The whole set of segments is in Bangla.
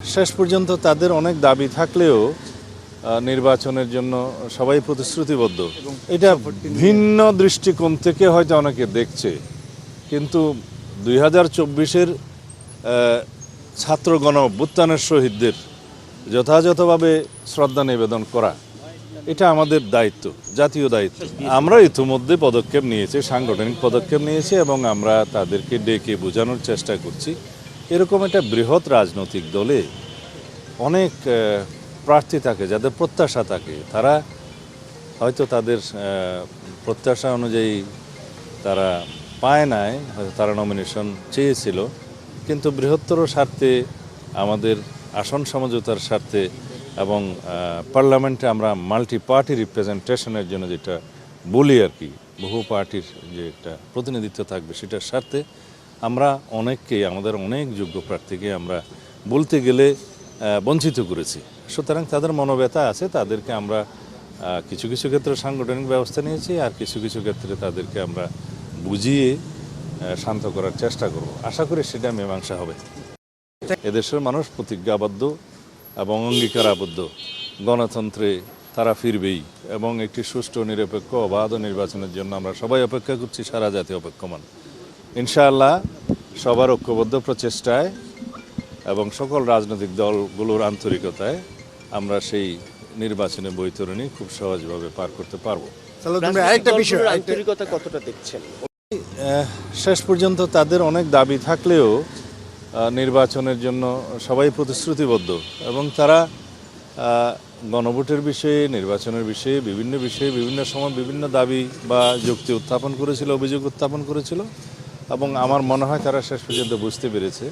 শেষ পর্যন্ত তাদের অনেক দাবি থাকলেও নির্বাচনের জন্য সবাই প্রতিশ্রুতিবদ্ধ। এটা ভিন্ন দৃষ্টিকোণ থেকে হয়তো অনেকে দেখছে, কিন্তু 2024-এর ছাত্র গণ অভ্যুত্থানের শহীদদের যথাযথভাবে শ্রদ্ধা নিবেদন করা এটা আমাদের দায়িত্ব, জাতীয় দায়িত্ব। আমরা ইতিমধ্যে পদক্ষেপ নিয়েছি, সাংগঠনিক পদক্ষেপ নিয়েছি এবং আমরা তাদেরকে ডেকে বোঝানোর চেষ্টা করছি। এরকম একটা বৃহৎ রাজনৈতিক দলে অনেক প্রার্থী থাকে, যাদের প্রত্যাশা থাকে, তারা হয়তো তাদের প্রত্যাশা অনুযায়ী তারা পায় নাই, হয়তো তারা নমিনেশন চেয়েছিল, কিন্তু বৃহত্তর স্বার্থে, আমাদের আসন সমঝোতার স্বার্থে এবং পার্লামেন্টে আমরা মাল্টি পার্টি রিপ্রেজেন্টেশনের জন্য যেটা বলি আর কি, বহু পার্টির যে একটা প্রতিনিধিত্ব থাকবে সেটার স্বার্থে আমরা অনেককেই, আমাদের অনেক যোগ্য প্রার্থীকে আমরা বলতে গেলে বঞ্চিত করেছি। সুতরাং তাদের মনোব্যথা আছে, তাদেরকে আমরা কিছু কিছু ক্ষেত্রে সাংগঠনিক ব্যবস্থা নিয়েছি, আর কিছু কিছু ক্ষেত্রে তাদেরকে আমরা বুঝিয়ে শান্ত করার চেষ্টা করব। আশা করি সেটা মীমাংসা হবে। এদেশের মানুষ প্রতিজ্ঞাবদ্ধ এবং অঙ্গীকারাবদ্ধ, গণতন্ত্রে তারা ফিরবেই এবং একটি সুষ্ঠু, নিরপেক্ষ, অবাধ নির্বাচনের জন্য আমরা সবাই অপেক্ষা করছি, সারা জাতি অপেক্ষমান। ইনশাআল্লাহ সবার ঐক্যবদ্ধ প্রচেষ্টায় এবং সকল রাজনৈতিক দলগুলোর আন্তরিকতায় আমরা সেই নির্বাচনী বৈতরণী খুব সহজভাবে পার করতে পারবো। আন্তরিকতা কতটা দেখছেন? শেষ পর্যন্ত তাদের অনেক দাবি থাকলেও নির্বাচনের জন্য সবাই প্রতিশ্রুতিবদ্ধ এবং তারা গণভোটের বিষয়ে, নির্বাচনের বিষয়ে, বিভিন্ন সময় বিভিন্ন দাবি বা যুক্তি উত্থাপন করেছিল, অভিযোগ উত্থাপন করেছিল এবং আমার মনে হয় তারা শেষ পর্যন্ত বুঝতে পেরেছে।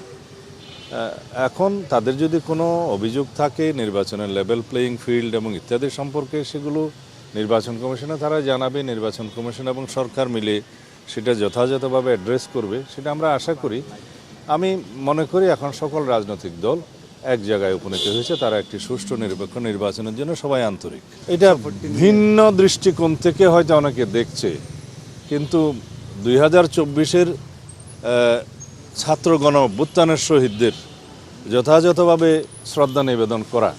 এখন তাদের যদি কোনো অভিযোগ থাকে নির্বাচনের লেভেল প্লেয়িং ফিল্ড এবং ইত্যাদি সম্পর্কে, সেগুলো নির্বাচন কমিশনে তারা জানাবে। নির্বাচন কমিশন এবং সরকার মিলে সেটা যথাযথভাবে অ্যাড্রেস করবে, সেটা আমরা আশা করি। আমি মনে করি এখন সকল রাজনৈতিক দল এক জায়গায় উপনীত হয়েছে, তারা একটি সুষ্ঠু, নিরপেক্ষ নির্বাচনের জন্য সবাই আন্তরিক। এটা ভিন্ন দৃষ্টিকোণ থেকে হয়তো অনেকে দেখছে, কিন্তু 2024-এর ছাত্র গণ অভ্যুত্থানের শহীদদের যথাযথভাবে শ্রদ্ধা নিবেদন করা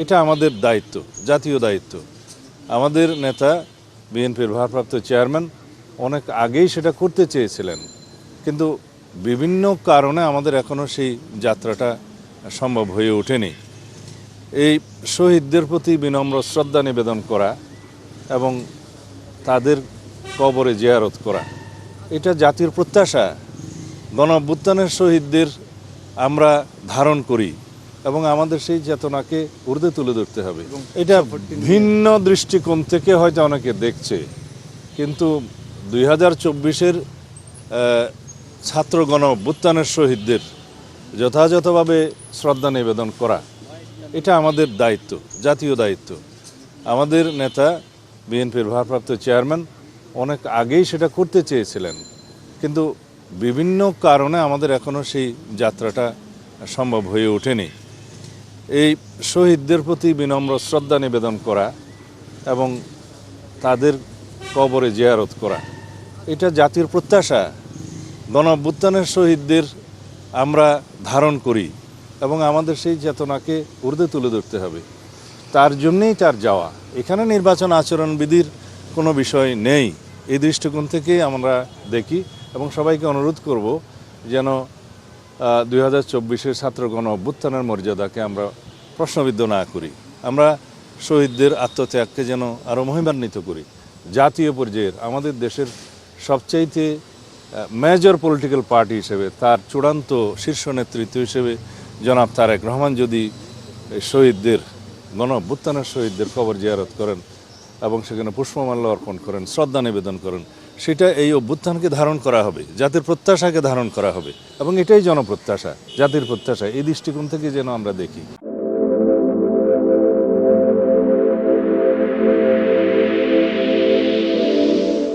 এটা আমাদের দায়িত্ব, জাতীয় দায়িত্ব। আমাদের নেতা, বিএনপির ভারপ্রাপ্ত চেয়ারম্যান অনেক আগেই সেটা করতে চেয়েছিলেন, কিন্তু বিভিন্ন কারণে আমাদের এখনও সেই যাত্রাটা সম্ভব হয়ে ওঠেনি। এই শহীদদের প্রতি বিনম্র শ্রদ্ধা নিবেদন করা এবং তাদের কবরে জিয়ারত করা এটা জাতির প্রত্যাশা। গণ অভ্যুত্থানের শহীদদের আমরা ধারণ করি এবং আমাদের সেই চেতনাকে ঊর্ধ্বে তুলে ধরতে হবে। এটা ভিন্ন দৃষ্টিকোণ থেকে হয়তো অনেকে দেখছে, কিন্তু 2024-এর ছাত্র গণ অভ্যুত্থানের শহীদদের যথাযথভাবে শ্রদ্ধা নিবেদন করা এটা আমাদের দায়িত্ব, জাতীয় দায়িত্ব। আমাদের নেতা, বিএনপির ভারপ্রাপ্ত চেয়ারম্যান অনেক আগেই সেটা করতে চেয়েছিলেন, কিন্তু বিভিন্ন কারণে আমাদের এখনও সেই যাত্রাটা সম্ভব হয়ে ওঠেনি। এই শহীদদের প্রতি বিনম্র শ্রদ্ধা নিবেদন করা এবং তাদের কবরে জিয়ারত করা এটা জাতির প্রত্যাশা। গণ অভ্যুত্থানের শহীদদের আমরা ধারণ করি এবং আমাদের সেই চেতনাকে ঊর্ধ্বে তুলে ধরতে হবে। তার জন্যেই তার যাওয়া। এখানে নির্বাচন আচরণবিধির কোনো বিষয় নেই, এই দৃষ্টিকোণ থেকে আমরা দেখি এবং সবাইকে অনুরোধ করব যেন 2024-এর ছাত্র গণ অভ্যুত্থানের মর্যাদাকে আমরা প্রশ্নবিদ্ধ না করি। আমরা শহীদদের আত্মত্যাগকে যেন আরও মহিমান্বিত করি। জাতীয় পর্যায়ের আমাদের দেশের সবচাইতে মেজর পলিটিক্যাল পার্টি হিসেবে, তার চূড়ান্ত শীর্ষ নেতৃত্ব হিসেবে জনাব তারেক রহমান যদি শহীদদের, গণ অভ্যুত্থানের শহীদদের কবর জিয়ারত করেন এবং সেখানে পুষ্পমাল্য অর্পণ করেন, শ্রদ্ধা নিবেদন করেন, সেটা এই অভ্যুত্থানকে ধারণ করা হবে, জাতির প্রত্যাশাকে ধারণ করা হবে এবং এটাই জনপ্রত্যাশা, জাতির প্রত্যাশা। এই দৃষ্টিকোণ থেকে যেন আমরা দেখি।